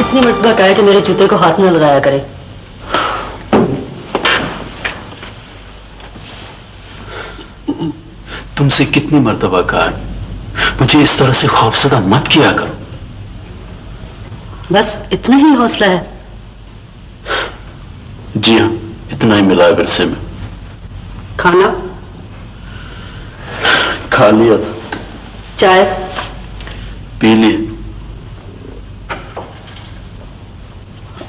कितनी मरतबा कहा है कि मेरे जूते को हाथ न लगाया करे। तुमसे कितनी मरतबा कहा है मुझे इस तरह से खौफजदा मत किया करो। बस इतना ही हौसला है? जी हाँ, इतना ही मिला है विरसे में। खाना खा लिया था। चाय पी ली।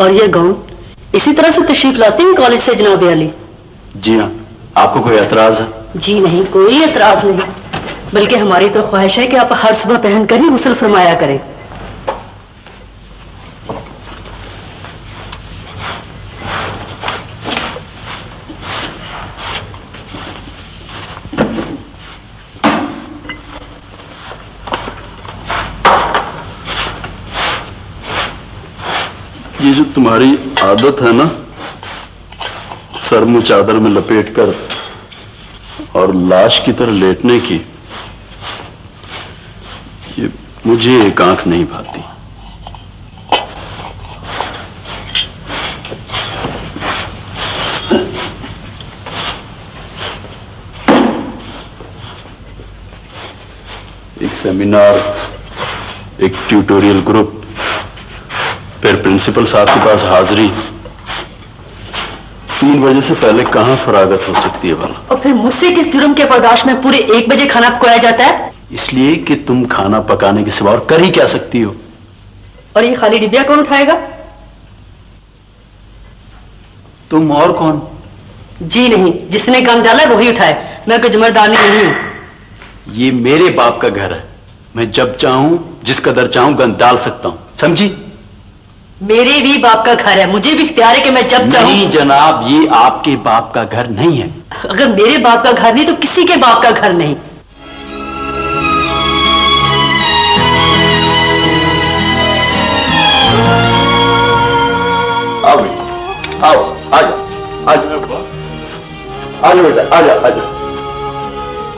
और ये गाउन इसी तरह से तशरीफ लाती हैं कॉलेज से जनाब अली? जी हाँ। आपको कोई एतराज है? जी नहीं, कोई एतराज नहीं, बल्कि हमारी तो ख्वाहिश है कि आप हर सुबह पहनकर ही गुस्ल फरमाया करें। ये जो तुम्हारी आदत है ना, सर मुंह चादर में लपेटकर और लाश की तरह लेटने की, ये मुझे एक आंख नहीं भाती। एक सेमिनार, एक ट्यूटोरियल ग्रुप, फिर प्रिंसिपल साहब के पास हाजिरी। 3 बजे से पहले कहां फरागत हो सकती है भला? और फिर मुझसे किस जुर्म के बर्दाश्त में पूरे 1 बजे खाना पकाया जाता है? इसलिए कि तुम खाना पकाने के सिवा और कर ही क्या सकती हो। और ये खाली डिबिया कौन उठाएगा? तुम और कौन? जी नहीं, जिसने गंद डाला वही उठाए, मैं कोई जमरदानी नहीं हूं। ये मेरे बाप का घर है, मैं जब चाहूं जिस कदर चाहूं गंद डाल सकता हूं, समझी? मेरे भी बाप का घर है, मुझे भी इख्तियार है कि मैं जब चाहूं। नहीं जनाब, ये आपके बाप का घर नहीं है। अगर मेरे बाप का घर नहीं तो किसी के बाप का घर नहीं। आओ आओ, आजा आजा आजा बेटा, आजा आजा।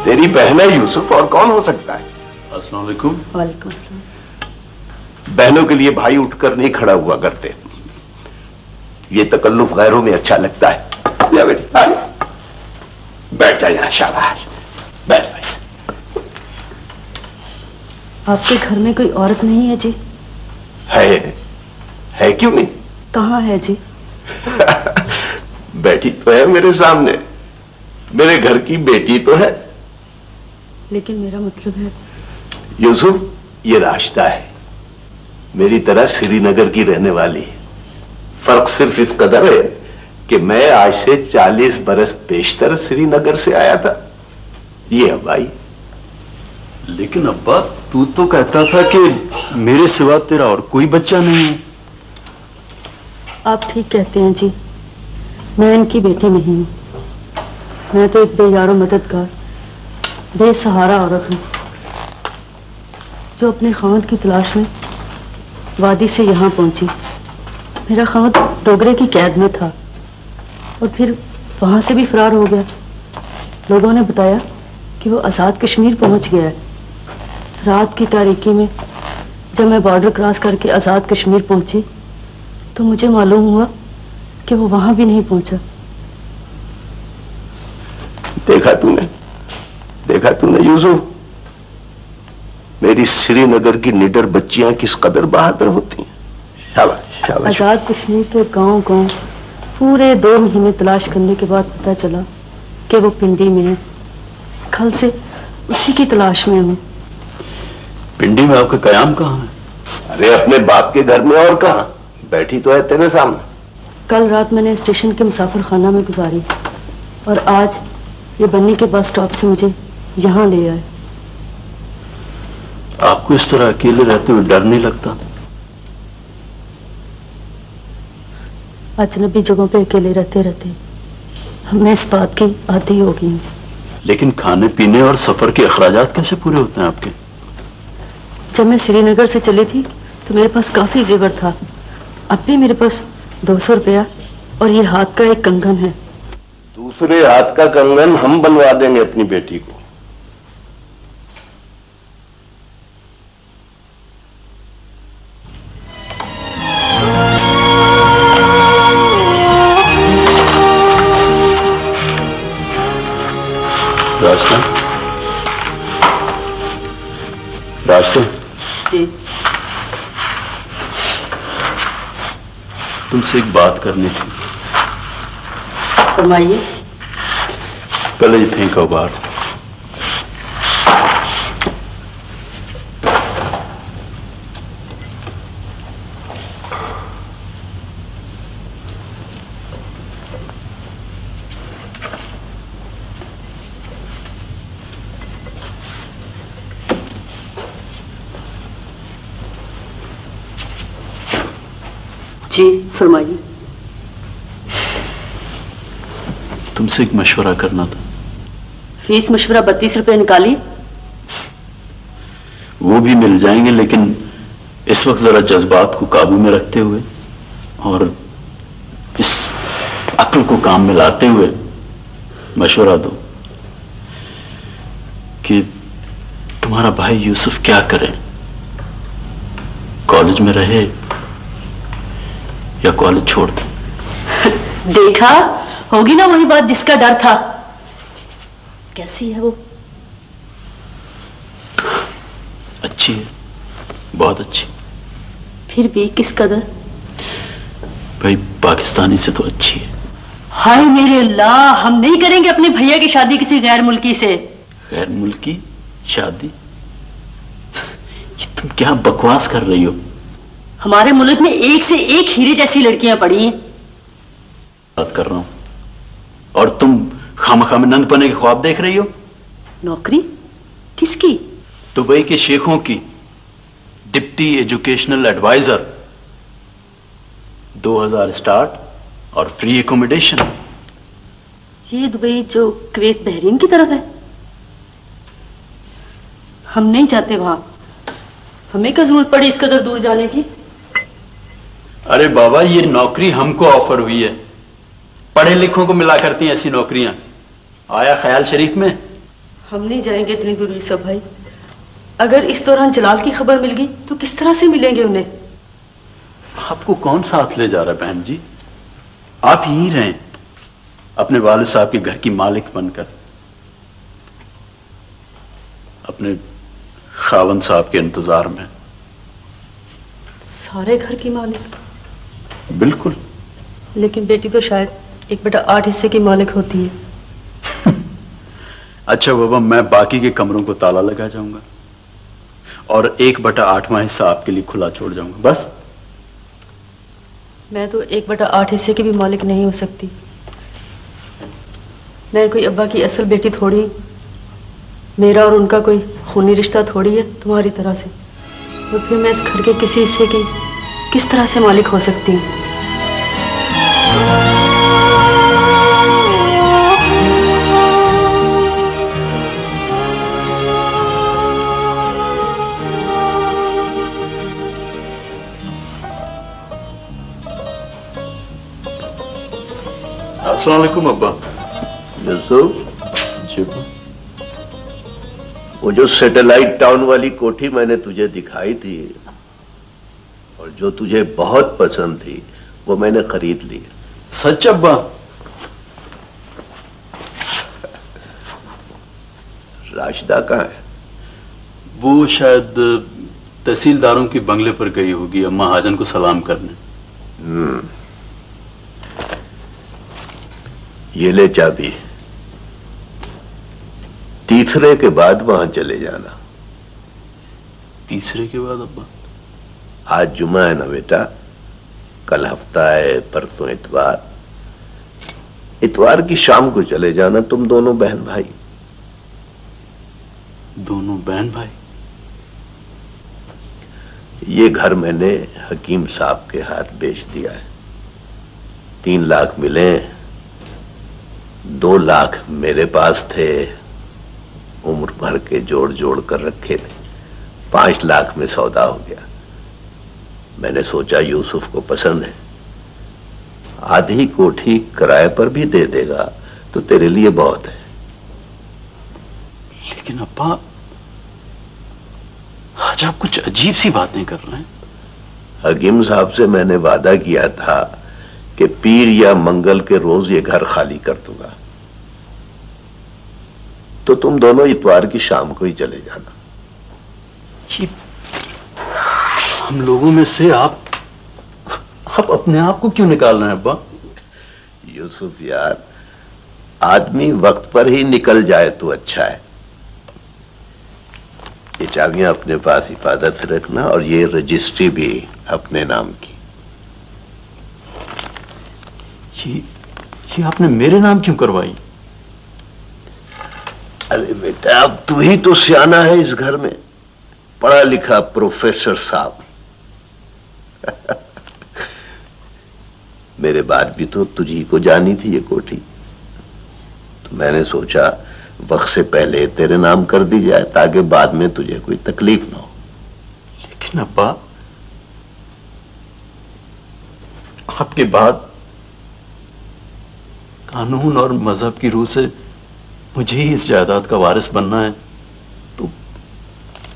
तेरी बहन है यूसुफ, और कौन हो सकता है? अस्सलाम वालेकुम। वालेकुम अस्सलाम। बहनों के लिए भाई उठकर नहीं खड़ा हुआ करते, ये तकल्लुफ गैरों में अच्छा लगता है। जा बेटी, आजा, बैठ जा यहाँ, शाबाश, बैठ बैठ। आपके घर में कोई औरत नहीं है जी? है क्यों नहीं? कहाँ है जी? बैठी तो है मेरे सामने, मेरे घर की बेटी तो है। लेकिन मेरा मतलब है यूसुफ, ये राशिदा है, मेरी तरह श्रीनगर की रहने वाली। फर्क सिर्फ इस कदर है कि मैं आज से 40 बरस पेशतर श्रीनगर से आया था। ये है भाई। लेकिन अब्बा, तू तो कहता था कि मेरे सिवा तेरा और कोई बच्चा नहीं है। आप ठीक कहते हैं जी, मैं इनकी बेटी नहीं हूँ। मैं तो एक बेयारो मददगार, बेसहारा औरत हूँ जो अपने खामद की तलाश में वादी से यहाँ पहुंची। मेरा खामद डोगरे की कैद में था और फिर वहां से भी फरार हो गया। लोगों ने बताया कि वो आज़ाद कश्मीर पहुंच गया है। रात की तारीकी में जब मैं बॉर्डर क्रॉस करके आज़ाद कश्मीर पहुंची तो मुझे मालूम हुआ कि वो वहां भी नहीं पहुंचा। देखा तूने यूसुफ, मेरी श्रीनगर की निडर बच्चियां किस कदर बहादुर होती हैं। शाबाश शाबाश। आज़ाद कश्मीर के गांव पूरे 2 महीने तलाश करने के बाद पता चला कि वो पिंडी में है। कल से उसी की तलाश में हूँ। पिंडी में आपका कयाम कहाँ है? अरे अपने बाप के घर में, और कहाँ? बैठी तो है तेरे सामने। कल रात मैंने स्टेशन के मुसाफिर खाना में गुजारी और आज ये बन्नी के बस स्टॉप से मुझे यहाँ ले आए। आपको इस तरह अकेले रहते हुए डर नहीं लगता? अजनबी जगहों पे अकेले रहते रहते मैं इस बात की आदी हो गई हूँ। लेकिन खाने पीने और सफर के अखराजात कैसे पूरे होते हैं आपके? जब मैं श्रीनगर से चली थी तो मेरे पास काफी जेवर था। अब भी मेरे पास 200 रुपया और ये हाथ का एक कंगन है। दूसरे हाथ का कंगन हम बनवा देंगे अपनी बेटी को। रास्ता रास्ता जी। तुमसे एक बात करनी थी। फरमाइए। पहले ये फेंको बाहर। जी फरमाइए। तुमसे एक मशवरा करना था। फीस मशवरा 32 रुपए निकाली। वो भी मिल जाएंगे, लेकिन इस वक्त जरा जज्बात को काबू में रखते हुए और इस अक्ल को काम में लाते हुए मशवरा दो कि तुम्हारा भाई यूसुफ क्या करे, कॉलेज में रहे या कॉलेज छोड़ दे। देखा, होगी ना वही बात जिसका डर था। कैसी है वो? अच्छी है, बहुत अच्छी। फिर भी किस कदर? भाई पाकिस्तानी से तो अच्छी है। हाय मेरे अल्लाह, हम नहीं करेंगे अपने भैया की शादी किसी गैर मुल्की से। गैर मुल्की शादी? ये तुम क्या बकवास कर रही हो? हमारे मुल्क में एक से एक हीरे जैसी लड़कियां पड़ी हैं। बात कर रहा हूं और तुम खामखा में नंद पने के ख्वाब देख रही हो। नौकरी किसकी? दुबई के शेखों की, डिप्टी एजुकेशनल एडवाइजर, 2000 स्टार्ट और फ्री एकोमोडेशन। ये दुबई जो कुवैत बहरीन की तरफ है? हम नहीं जाते वहां। हमें क्या जरूरत पड़ी इस कदर दूर जाने की? अरे बाबा, ये नौकरी हमको ऑफर हुई है। पढ़े लिखों को मिला करती हैं ऐसी नौकरियां। आया ख्याल शरीफ में? हम नहीं जाएंगे इतनी दूर यूसुफ भाई। अगर इस दौरान जलाल की खबर मिल गई तो किस तरह से मिलेंगे उन्हें? आपको कौन साथ ले जा रहा है बहन जी? आप यहीं रहें, अपने वालिद साहब के घर की मालिक बनकर, अपने खावंद साहब के इंतजार में। सारे घर की मालिक? बिल्कुल। लेकिन बेटी तो शायद 1/8 हिस्से की मालिक होती है। अच्छा बाबा, मैं बाकी के कमरों को ताला लगा जाऊंगा और 1/8वां हिस्सा आपके लिए खुला छोड़ जाऊंगा, बस। मैं तो 1/8 हिस्से की भी मालिक नहीं हो सकती। मैं कोई अब्बा की असल बेटी थोड़ी, मेरा और उनका कोई खूनी रिश्ता थोड़ी है तुम्हारी तरह से। और फिर मैं इस घर के किसी हिस्से की किस तरह से मालिक हो सकती हूँ? अस्सलाम वालेकुम अब्बा। यूसुफ, जी। वो जो सैटेलाइट टाउन वाली कोठी मैंने तुझे दिखाई थी और जो तुझे बहुत पसंद थी, वो मैंने खरीद ली। सच अब्बा? राशिदा कहाँ है? वो शायद तहसीलदारों के बंगले पर गई होगी अम्मा हाजन को सलाम करने। ये ले चाबी। तीसरे के बाद वहां चले जाना। तीसरे के बाद अब्बा? आज जुमा है ना बेटा, कल हफ्ता है, परसों इतवार। इतवार की शाम को चले जाना, तुम दोनों बहन भाई। दोनों बहन भाई? ये घर मैंने हकीम साहब के हाथ बेच दिया है। 3 लाख मिले, 2 लाख मेरे पास थे, उम्र भर के जोड़ जोड़ कर रखे थे। 5 लाख में सौदा हो गया। मैंने सोचा यूसुफ को पसंद है, आधी कोठी किराए पर भी दे देगा तो तेरे लिए बहुत है। लेकिन अब्बा, आज आप कुछ अजीब सी बातें कर रहे हैं। हकीम साहब से मैंने वादा किया था कि पीर या मंगल के रोज ये घर खाली कर दूंगा। तो तुम दोनों इतवार की शाम को ही चले जाना। हम लोगों में से आप अपने आप को क्यों निकाल रहे हैं अब्बा? यूसुफ यार, आदमी वक्त पर ही निकल जाए तो अच्छा है। ये चाबियां अपने पास हिफाजत से रखना और ये रजिस्ट्री भी अपने नाम की। ये आपने मेरे नाम क्यों करवाई? अरे बेटा, अब तू ही तो सियाना है इस घर में, पढ़ा लिखा प्रोफेसर साहब। मेरे बाद भी तो तुझी को जानी थी ये कोठी, तो मैंने सोचा वक्त से पहले तेरे नाम कर दी जाए ताकि बाद में तुझे कोई तकलीफ ना हो। लेकिन अब्बा, आपके बाद कानून और मजहब की रूह से मुझे ही इस जायदाद का वारिस बनना है, तो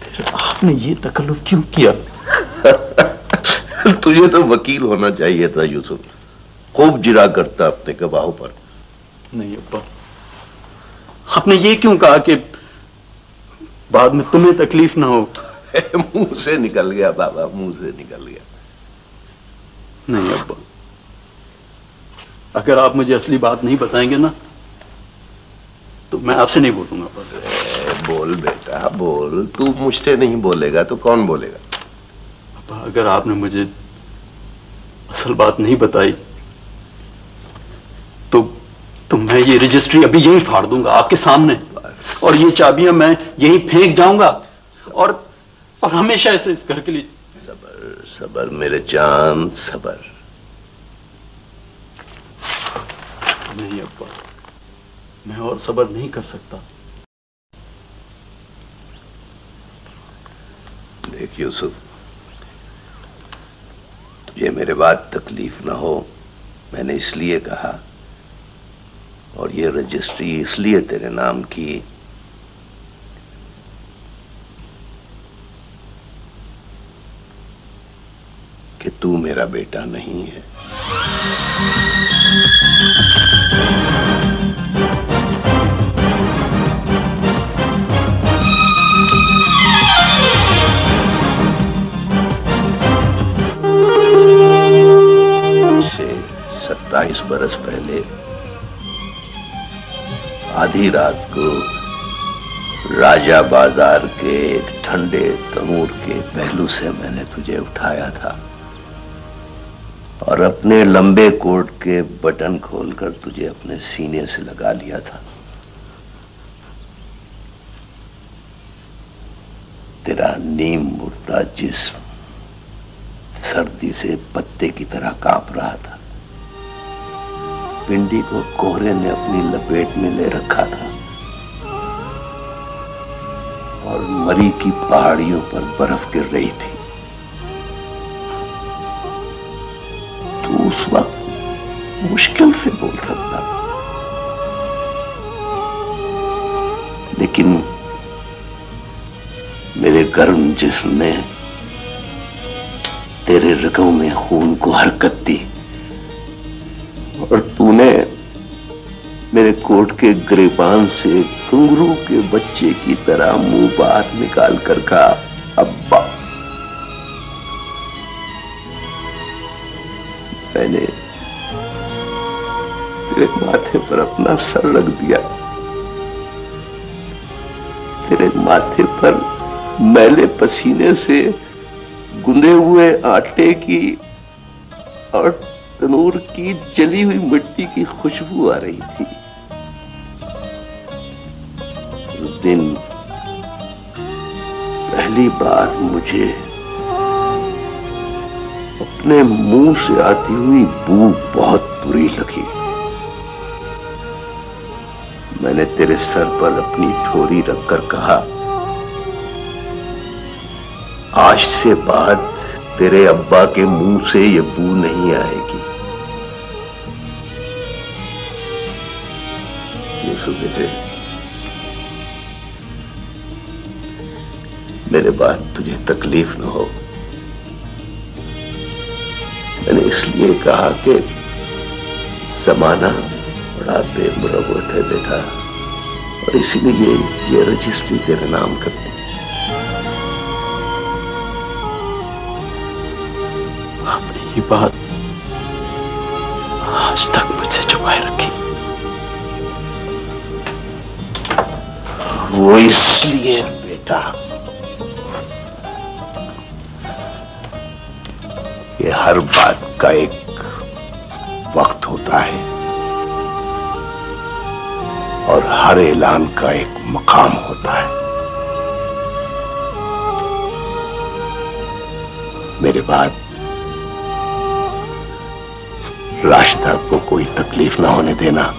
फिर आपने ये तकल्लुफ क्यों किया? तुझे तो वकील होना चाहिए था यूसुफ, खूब जिरा करता अपने गवाहों पर। नहीं अब्बा, आपने ये क्यों कहा कि बाद में तुम्हें तकलीफ ना हो? मुंह से निकल गया बाबा, मुंह से निकल गया। नहीं अब्बा, अगर आप मुझे असली बात नहीं बताएंगे ना तो मैं आपसे नहीं बोलूंगा। बस बोल बेटा बोल, तू मुझसे नहीं बोलेगा तो कौन बोलेगा? अब्बा, अगर आपने मुझे असल बात नहीं बताई तो मैं ये रजिस्ट्री अभी यहीं फाड़ दूंगा आपके सामने, और ये चाबियां मैं यहीं फेंक जाऊंगा, और हमेशा ऐसे इस घर के लिए। सबर सबर मेरे चांद, सबर। नहीं अब्बा, मैं और सबर नहीं कर सकता। देख यूसुफ, तुझे मेरे बाद तकलीफ ना हो मैंने इसलिए कहा, और ये रजिस्ट्री इसलिए तेरे नाम की कि तू मेरा बेटा नहीं है। से 27 बरस पहले आधी रात को राजा बाजार के एक ठंडे तनूर के पहलू से मैंने तुझे उठाया था और अपने लंबे कोट के बटन खोलकर तुझे अपने सीने से लगा लिया था। तेरा नीम मुर्दा जिस्म सर्दी से पत्ते की तरह कांप रहा था। पिंडी को कोहरे ने अपनी लपेट में ले रखा था और मरी की पहाड़ियों पर बर्फ गिर रही थी। तू उस वक्त मुश्किल से बोल सकता, लेकिन मेरे गर्म जिस्म ने तेरे रगों में खून को हरकत दी और तूने मेरे कोट के गिरेबान से घुंघरू के बच्चे की तरह मुंह बाहर निकाल कर कहा, अब्बा। मैंने तेरे माथे पर अपना सर रख दिया। तेरे माथे पर मैले पसीने से गुंदे हुए आटे की और तनूर की जली हुई मिट्टी की खुशबू आ रही थी। उस दिन पहली बार मुझे अपने मुंह से आती हुई बू बहुत बुरी लगी। मैंने तेरे सर पर अपनी ठोरी रखकर कहा, आज से बाद तेरे अब्बा के मुंह से ये बू नहीं आएगी। यूसुफ बेटे, मेरे बाद तुझे तकलीफ न हो मैंने इसलिए कहा कि जमाना बड़ा बेमुरवत है बेटा, और इसीलिए ये रजिस्ट्री तेरे नाम कर दी। आपने ये बात आज तक मुझसे छुपाए रखी। वो इसलिए बेटा, ये हर बात का एक वक्त होता है और हर ऐलान का एक मकाम होता है। मेरे बाद राशिदा को कोई तकलीफ ना होने देना।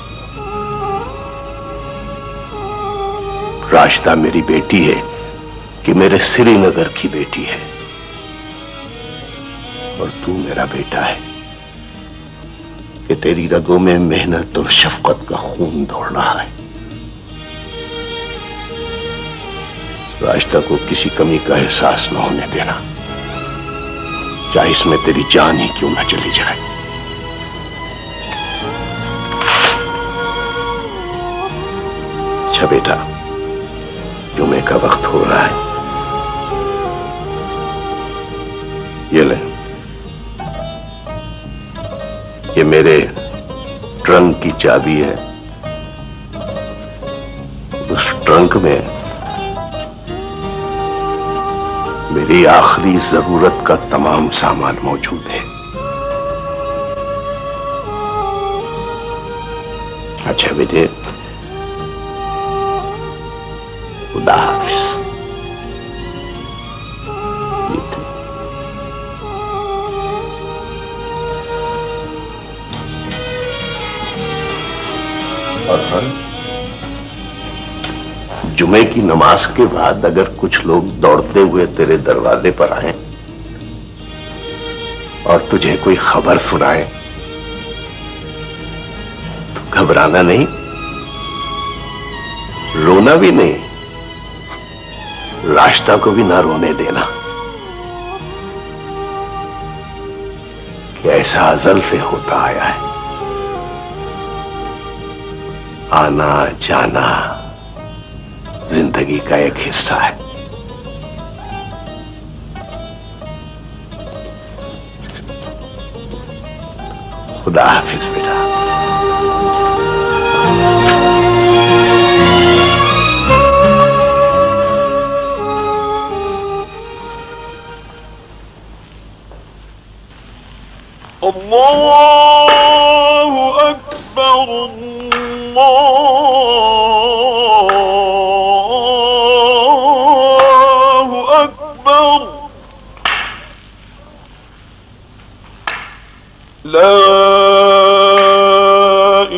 राशिदा मेरी बेटी है कि मेरे श्रीनगर की बेटी है, और तू मेरा बेटा है कि तेरी रगों में मेहनत और शफकत का खून दौड़ रहा है। राशिदा को किसी कमी का एहसास न होने देना, चाहे इसमें तेरी जान ही क्यों ना चली जाए। अच्छा बेटा, जुमे का वक्त हो रहा है, ये ले, ये मेरे ट्रंक की चाबी है। उस ट्रंक में मेरी आखिरी जरूरत का तमाम सामान मौजूद है। अच्छा बेटे, खुदा हाफिज। और जुमे की नमाज के बाद अगर कुछ लोग दौड़ते हुए तेरे दरवाजे पर आए और तुझे कोई खबर सुनाए तो घबराना नहीं, रोना भी नहीं, राशिदा को भी ना रोने देना कि ऐसा अज़ल से होता आया है। आना जाना जिंदगी का एक हिस्सा है। खुदा हाफिज बेटा। अल्लाहु अकबर, अल्लाहु अकबर, ला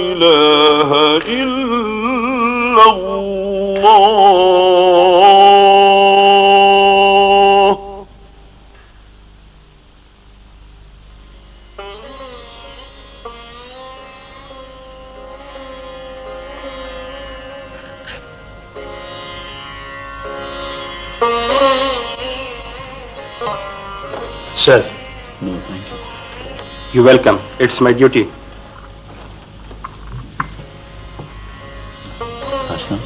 इलाहा इल्लल्लाह। Sir, No, thank you. you're welcome. It's my duty. Rashida,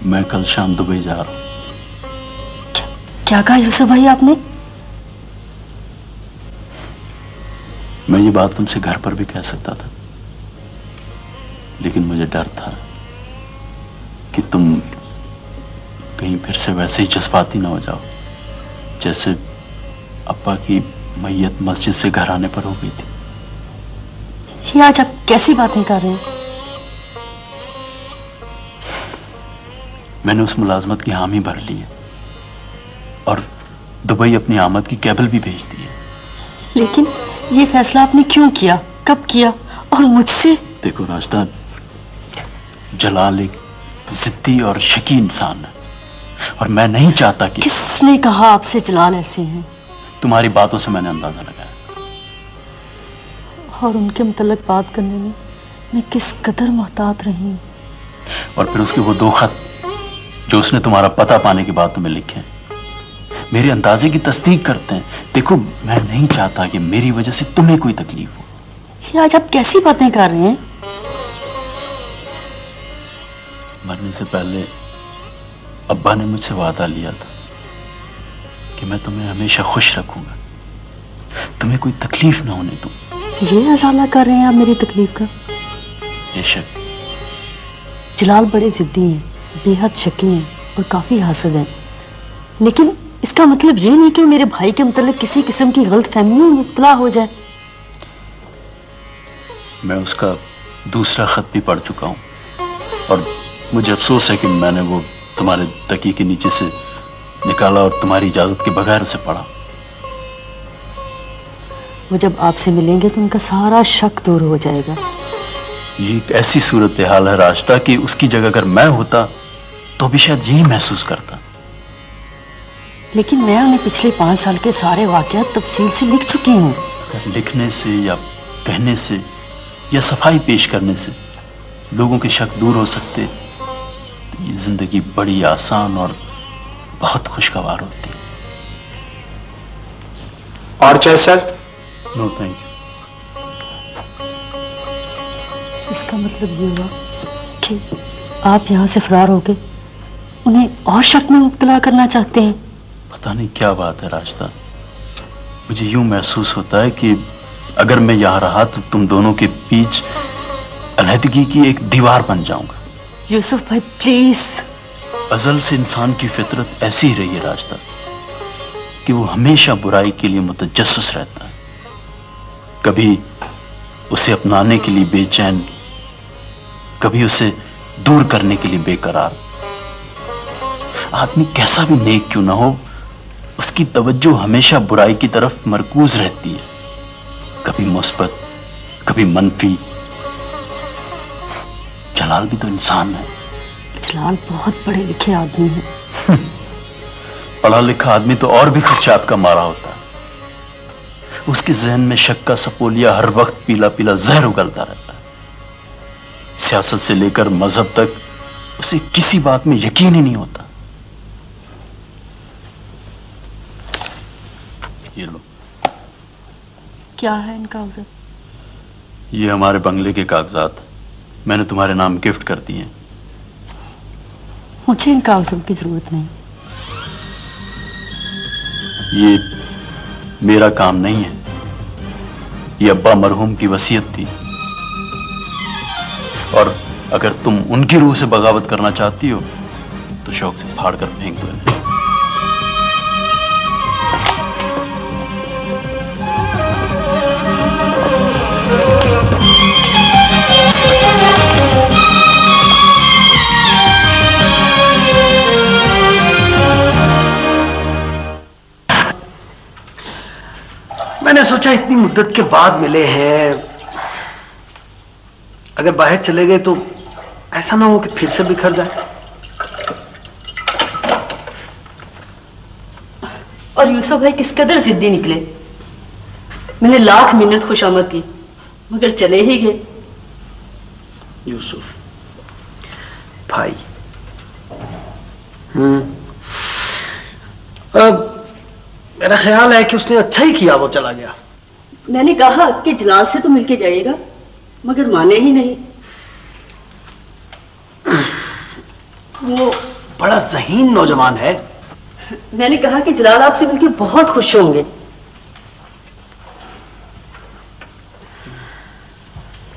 मैं कल शाम दुबई जा रहा हूं। क्या कहा यूसुफ भाई आपने? मैं ये बात तुमसे घर पर भी कह सकता था, लेकिन मुझे डर था कि तुम कहीं फिर से वैसे ही जज्बाती ना हो जाओ जैसे अप्पा की मैयत मस्जिद से घर आने पर हो गई थी। ये आज आप कैसी बातें कर रहे हैं? मैंने उस मुलाजमत की हामी भर ली है और दुबई अपनी आमद की केबल भी भेज दी है। लेकिन ये फैसला आपने क्यों किया, कब किया और मुझसे? देखो राशिदा, जलाल एक जिद्दी और शकी इंसान है और मैं नहीं चाहता कि... किसने कहा आपसे जलाल ऐसे हैं? तुम्हारी बातों से मैंने अंदाजा लगाया। और उनके मुतल्लिक बात करने में मैं किस कदर मोहतात रही हूं। और फिर उसके वो 2 खत जो उसने तुम्हारा पता पाने के बाद तुम्हें लिखे हैं, मेरे अंदाजे की तस्दीक करते हैं। देखो, मैं नहीं चाहता कि मेरी वजह से तुम्हें कोई तकलीफ हो। ये आज आप कैसी बातें कर रहे हैं? मरने से पहले अब्बा ने मुझसे वादा लिया था कि मैं तुम्हें हमेशा खुश रखूंगा, तुम्हें कोई तकलीफ ना होने दूं। ये अजाला कर रहे हैं आप मेरी तकलीफ का? बेशक। जलाल बड़े जिद्दी हैं, बेहद शकी हैं और काफी हासद हैं, लेकिन इसका मतलब ये नहीं कि वो मेरे भाई के मुतालिक किसी किस्म की गलतफहमी में मुब्तला हो जाए। मैं उसका दूसरा खत भी पढ़ चुका हूं और मुझे अफसोस है कि मैंने वो तुम्हारे तकिए के नीचे से निकाला और तुम्हारी इजाजत के बगैर उसे पढ़ा। वो जब आपसे मिलेंगे तो उनका सारा शक दूर हो जाएगा। ये एक ऐसी सूरत हाल है रास्ता कि उसकी जगह अगर मैं होता तो भी शायद यही महसूस करता। लेकिन मैं उन्हें पिछले 5 साल के सारे वाकयात तफसील से लिख चुकी हूँ। लिखने से या कहने से या सफाई पेश करने से लोगों के शक दूर हो सकते तो ये जिंदगी बड़ी आसान और बहुत खुशगवार होती। और चाहे सर? No thank you. इसका मतलब ये हुआ कि आप यहाँ से फरार होके उन्हें और शक में मुब्तला करना चाहते हैं? पता नहीं क्या बात है रास्ता, मुझे यूं महसूस होता है कि अगर मैं यहाँ रहा तो तुम दोनों के बीच अलहदगी की एक दीवार बन जाऊंगा। यूसुफ भाई प्लीज। अजल से इंसान की फितरत ऐसी ही रही है रास्ता कि वो हमेशा बुराई के लिए मुतजस्सिस रहता है, कभी उसे अपनाने के लिए बेचैन, कभी उसे दूर करने के लिए बेकरार। आदमी कैसा भी नेक क्यों ना हो, उसकी तवज्जो हमेशा बुराई की तरफ मरकूज रहती है, कभी मुस्बत कभी मनफी। जलाल भी तो इंसान है। जलाल बहुत पढ़े लिखे आदमी है। पढ़ा लिखा आदमी तो और भी खदशात का मारा होता है। उसके जहन में शक का सपोलिया हर वक्त पीला पीला जहर उगलता रहता है। सियासत से लेकर मजहब तक उसे किसी बात में यकीन ही नहीं होता। ये लो। क्या है इन कागजात? ये हमारे बंगले के कागजात मैंने तुम्हारे नाम गिफ्ट कर दिए। मुझे इन कागजात की जरूरत नहीं। ये मेरा काम नहीं है, ये अब्बा मरहूम की वसीयत थी और अगर तुम उनकी रूह से बगावत करना चाहती हो तो शौक से फाड़ कर फेंक दो। मैंने सोचा इतनी मुद्दत के बाद मिले हैं, अगर बाहर चले गए तो ऐसा ना हो कि फिर से बिखर जाए। और यूसुफ भाई किस कदर जिद्दी निकले। मैंने लाख मिन्नत खुशामद की मगर चले ही गए। यूसुफ भाई, अब मेरा ख्याल है कि उसने अच्छा ही किया वो चला गया। मैंने कहा कि जलाल से तो मिलके जाइएगा मगर माने ही नहीं। वो बड़ा ज़हीन नौजवान है। मैंने कहा कि जलाल आपसे मिलके बहुत खुश होंगे।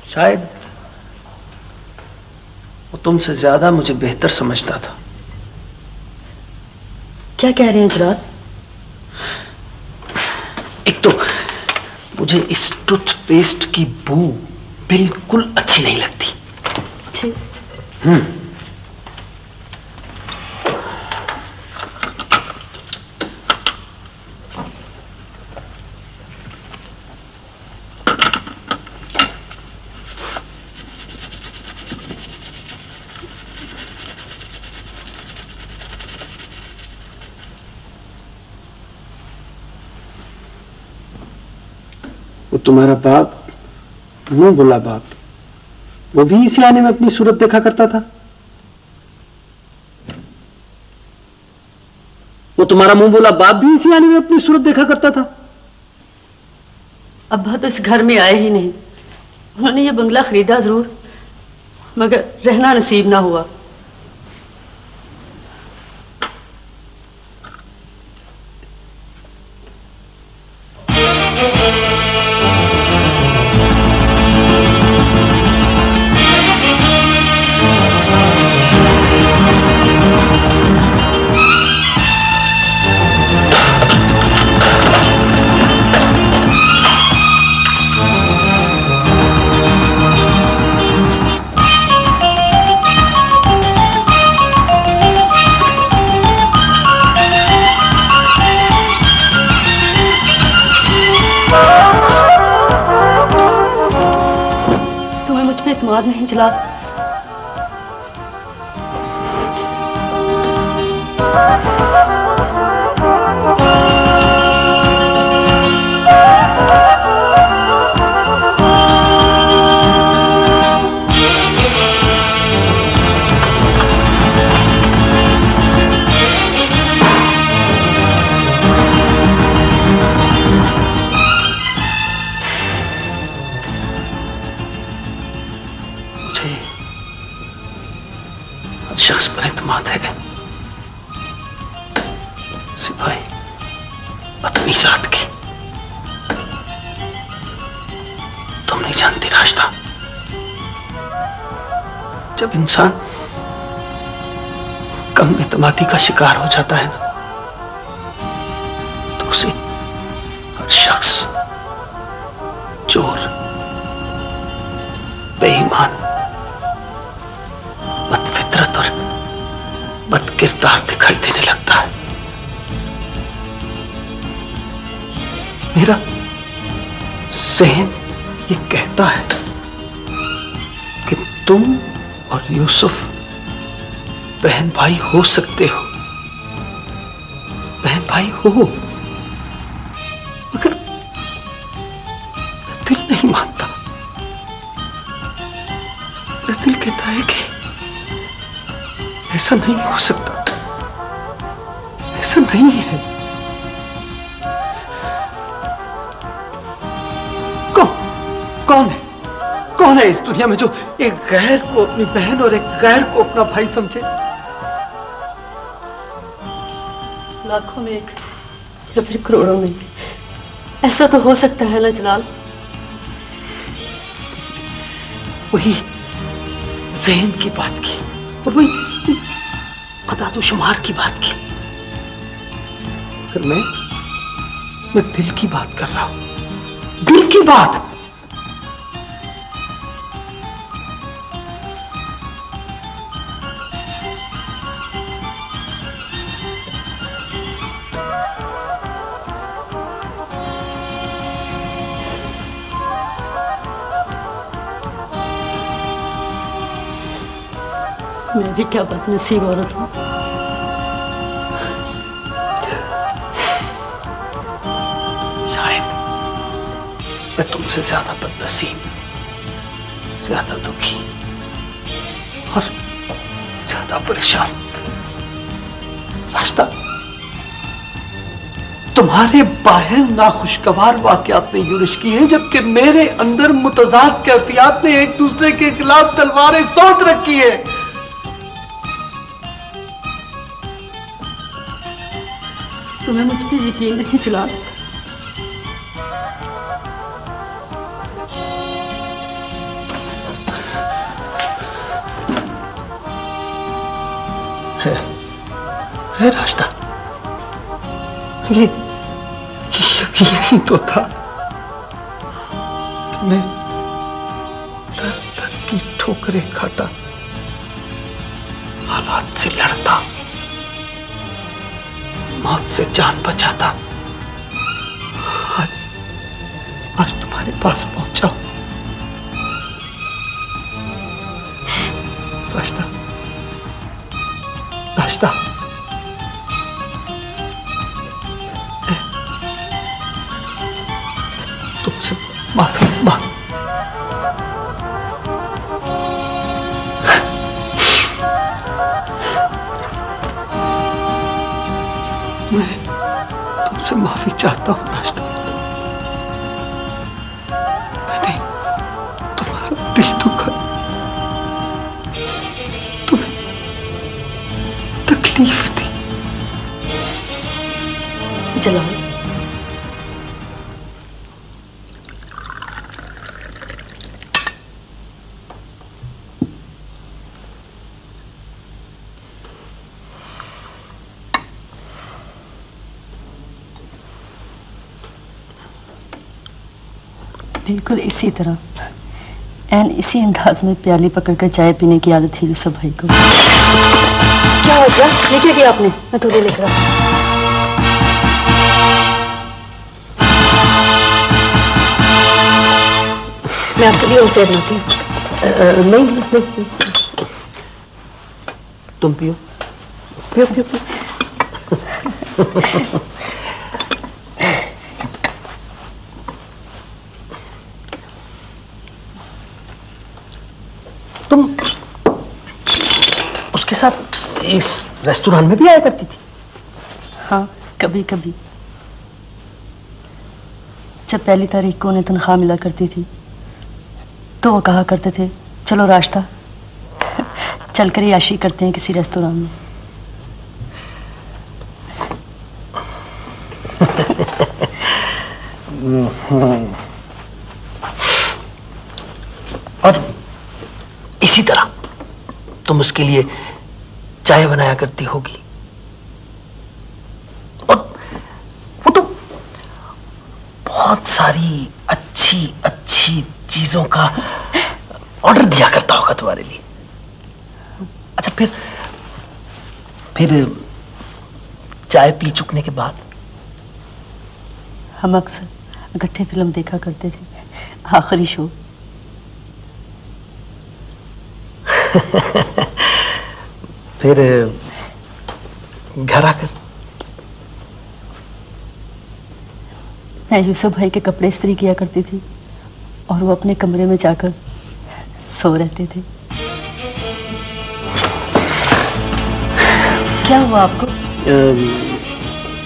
शायद वो तुमसे ज्यादा मुझे बेहतर समझता था। क्या कह रहे हैं जलाल? एक तो मुझे इस टूथपेस्ट की बू बिल्कुल अच्छी नहीं लगती। अच्छी? वो तुम्हारा बाप, मुंह बोला बाप, वो भी इसी आने में अपनी सूरत देखा करता था। वो तुम्हारा मुंह बोला बाप भी इसी आने में अपनी सूरत देखा करता था। अब्बा तो इस घर में आए ही नहीं। उन्होंने ये बंगला खरीदा जरूर मगर रहना नसीब ना हुआ। हैं जलाल? शख्स पर एतमाद है सिपाही अपनी जात की। तुम नहीं जानती रास्ता, जब इंसान कम एतमादी का शिकार हो जाता है ना, तो उसे हर शख्स चोर, बेईमान, बदफितरत और बदकिरदार दिखाई देने लगता है। मेरा ज़हन ये कहता है कि तुम और यूसुफ बहन भाई हो सकते हो, बहन भाई हो, मगर दिल नहीं मानता। दिल कहता है कि ऐसा नहीं हो सकता, ऐसा नहीं है। कौन है इस दुनिया में जो एक गैर को अपनी बहन और एक गैर को अपना भाई समझे? लाखों में एक या फिर करोड़ों में, ऐसा तो हो सकता है ना जलाल? वही ज़हन की बात की और वही अदाद-ओ-शुमार की बात की। फिर मैं दिल की बात कर रहा हूं, दिल की बात। मैं भी क्या बदनसीब औरत हूं। शायद मैं तुमसे ज्यादा बदनसीब, ज्यादा दुखी और ज्यादा परेशान। रास्ता, तुम्हारे बाहर नाखुशगवार वाकयात ने यूरिश की है, जबकि मेरे अंदर मुतजाद कैफियत ने एक दूसरे के खिलाफ तलवारें सौंध रखी है। तुम्हें मुझ पर यकीन नहीं जलाल? है रास्ता, ये यकीन ही तो था कि मैं दर दर की ठोकरें खाता, हालात से लड़ता, मौत से जान बचाता, आज तुम्हारे पास पहुंचा। रास्ता, रास्ता, तुमसे माफी मांग। मैं तुमसे माफी चाहता हूं रास्ता। मैंने तुम्हारा दिल दुखा, तुम्हें तकलीफ दी। जलाल, बिल्कुल इसी तरह, एन इसी अंदाज में प्याली पकड़कर चाय पीने की आदत थी यूसुफ भाई को। क्या हो गया? लेके गया आपने? मैं थोड़ी लिख रहा हूं। मैं आपके लिए और चाय बनाती हूँ। नहीं, तुम पियो पियो पियो पियो। तुम उसके साथ इस रेस्टोरेंट में भी आया करती थी? हाँ, कभी कभी जब पहली तारीख को उन्हें तनख्वाह मिला करती थी तो वो कहा करते थे, चलो रास्ता चलकर याशी करते हैं किसी रेस्टोरेंट में। और इसी तरह तुम उसके लिए चाय बनाया करती होगी और वो तो बहुत सारी अच्छी अच्छी चीजों का ऑर्डर दिया करता होगा तुम्हारे लिए। अच्छा, फिर चाय पी चुकने के बाद हम अक्सर इकट्ठे फिल्म देखा करते थे, आखिरी शो। फिर घर आकर मैं यूसुफ भाई के कपड़े इस्त्री किया करती थी और वो अपने कमरे में जाकर सो रहते थे। क्या हुआ आपको?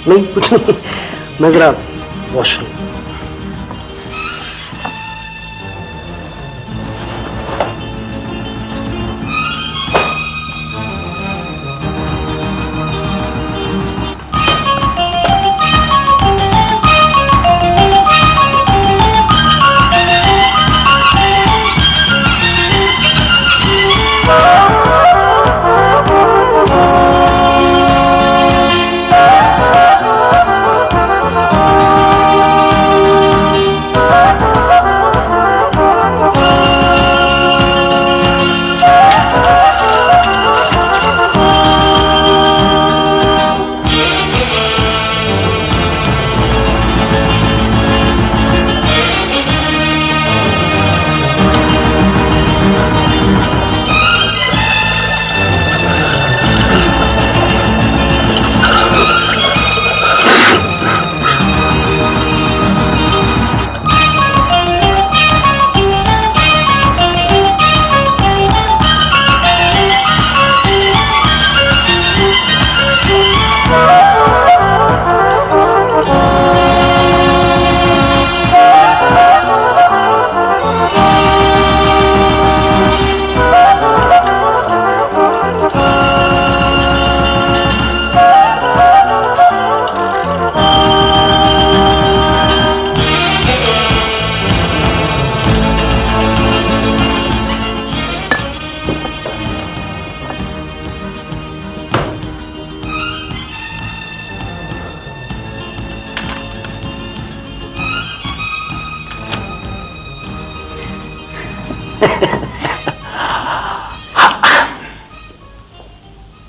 नहीं, कुछ नहीं, मैं जरा वॉशरूम।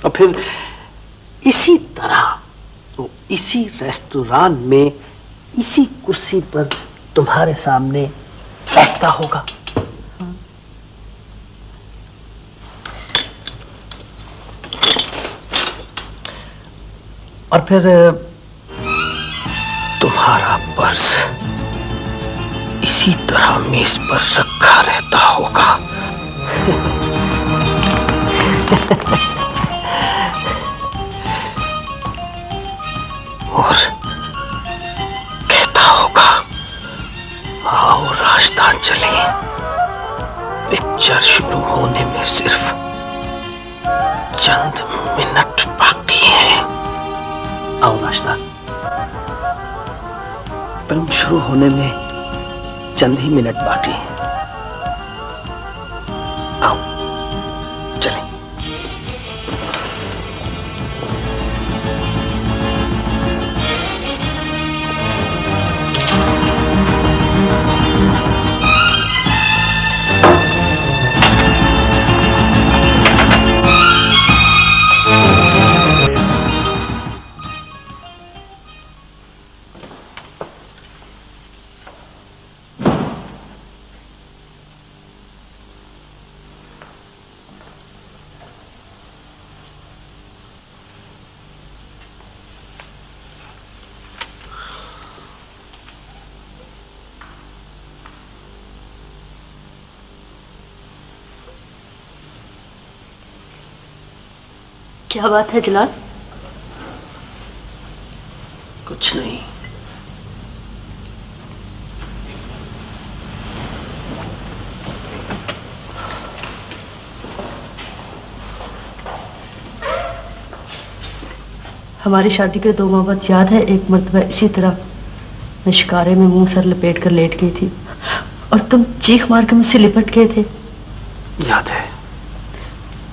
और फिर इसी तरह तो इसी रेस्टोरेंट में इसी कुर्सी पर तुम्हारे सामने बैठता होगा। और फिर तुम्हारा पर्स इसी तरह मेज पर रखा रहता होगा। और कहता होगा, आओ रास्ता चले, पिक्चर शुरू होने में सिर्फ चंद मिनट बाकी हैं। आओ रास्ता, फिल्म शुरू होने में चंद ही मिनट बाकी हैं। आओ चलें। क्या बात है जलाल? कुछ नहीं। हमारी शादी के 2 माह बाद याद है एक मर्तबा इसी तरह मैं शिकारे में मुंह सर लपेट कर लेट गई थी और तुम चीख मार के मुझसे लिपट गए थे। याद है।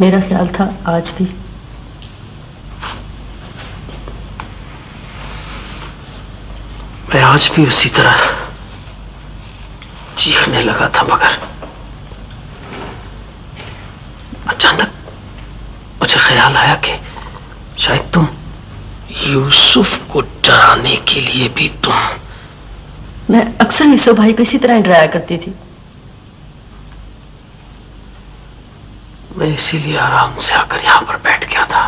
मेरा ख्याल था आज भी। मैं आज भी उसी तरह चीखने लगा था, मगर अचानक मुझे ख्याल आया कि शायद तुम यूसुफ को डराने के लिए भी मैं अक्सर यूसुफ भाई को इसी तरह डराया करती थी। मैं इसीलिए आराम से आकर यहां पर बैठ गया था।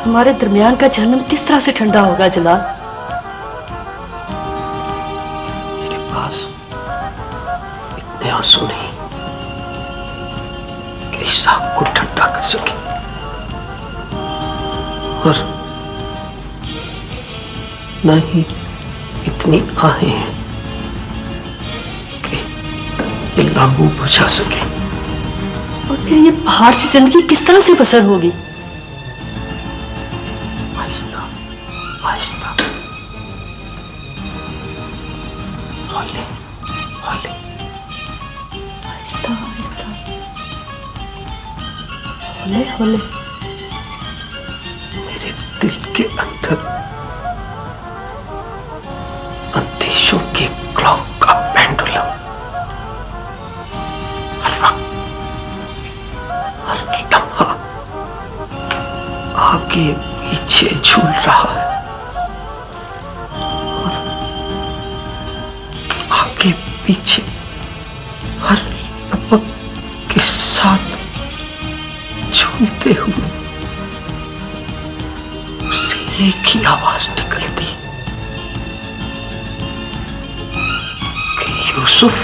हमारे दरमियान का जहन्नम किस तरह से ठंडा होगा जलाल? मेरे पास इतने आंसू नहीं कि इस आग को ठंडा कर सके, और न ही इतनी आहें हैं कि ये लांबू बुझा सके। और फिर ये पहाड़ से जिंदगी किस तरह से बसर होगी? आहिस्ता आहिस्ता, हौले हौले, आहिस्ता आहिस्ता, हौले हौले। मेरे दिल के अंदर अंदेशों के क्लॉक का पेंडुलम हर वक्त, हर लम्हा आगे पीछे झूल रहा है, और आगे पीछे हर लपक के साथ झूलते हुए उससे एक ही आवाज निकलती कि यूसुफ,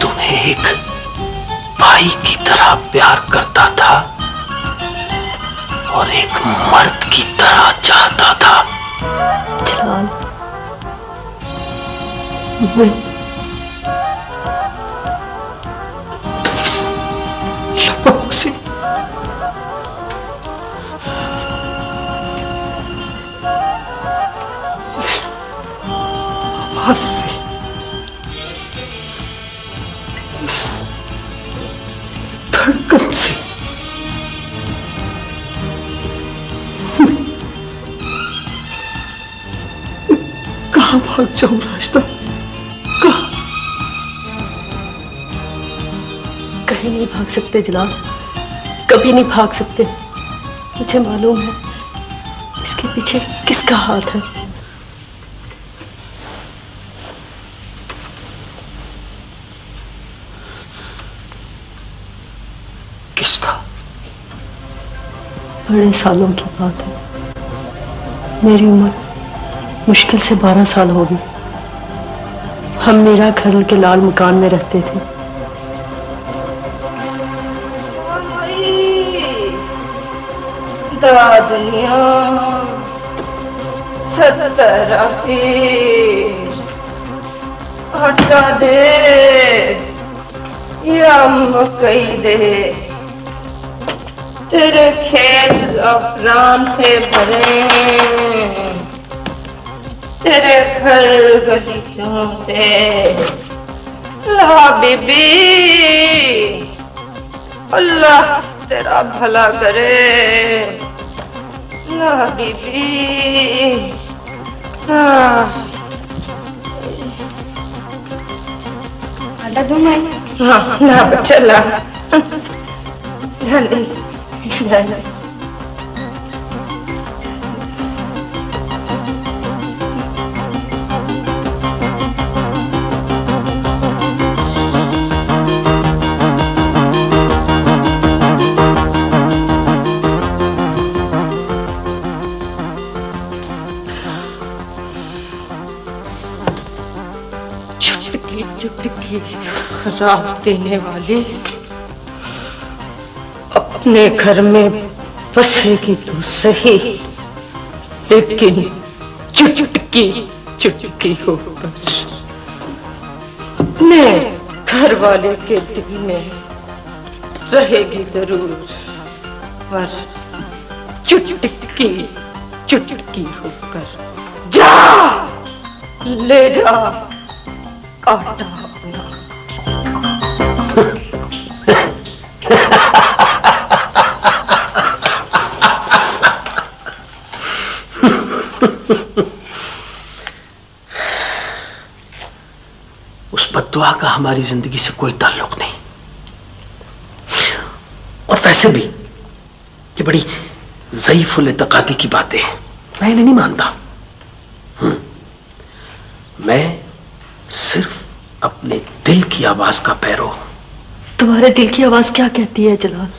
तुम्हें एक भाई की तरह प्यार करता था और एक मर्द की तरह चाहता था। जलाल, मैं इस लपक से इस आवाज से, इस धड़कन से कहां भाग जाऊं रास्ता? कहीं नहीं भाग सकते जलाल, कभी नहीं भाग सकते। मुझे मालूम है इसके पीछे किसका हाथ है। किसका? बड़े सालों की बात है। मेरी उम्र मुश्किल से 12 साल होगी। हम मीरा घर के लाल मकान में रहते थे। दादनिया सतरा हटा दे या मकई दे, तेरे खेत अफरान से भरे, तेरे घर गलीचों से। ला बीबी, अल्लाह तेरा भला करे। ला बीबी, आटा दूं मैं? हाँ ना बच्चा ला। ढल ढल। जिंदगी खराब देने वाली, अपने घर में बसेगी तो सही, लेकिन चुटकी चुटकी होकर अपने घर वाले के दिल में रहेगी जरूर, पर चुटकी चुटकी होकर। जा ले जा आटा अपना। उस बद्दुआ का हमारी जिंदगी से कोई ताल्लुक नहीं, और वैसे भी ये बड़ी ज़ईफ़ुल इत्क़ादी की बातें हैं, मैं इन्हें नहीं मानता। मैं सिर्फ अपने दिल की आवाज का पैरो हूं। तुम्हारे दिल की आवाज क्या कहती है जलाल?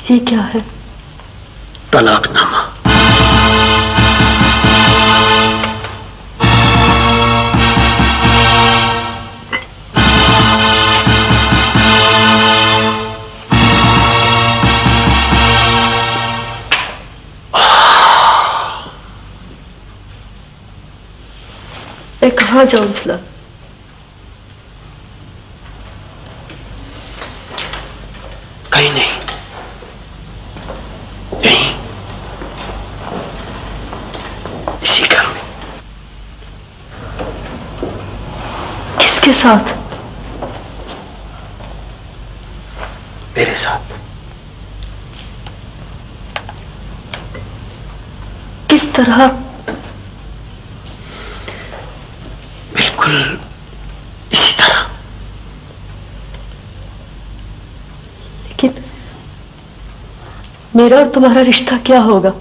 ये क्या है? तलाकनामा। मैं कहाँ जाऊं जलाल? कहीं नहीं, यहीं इसी घर में। किसके साथ? मेरे साथ। किस तरह? बिल्कुल इसी तरह। लेकिन मेरा और तुम्हारा रिश्ता क्या होगा?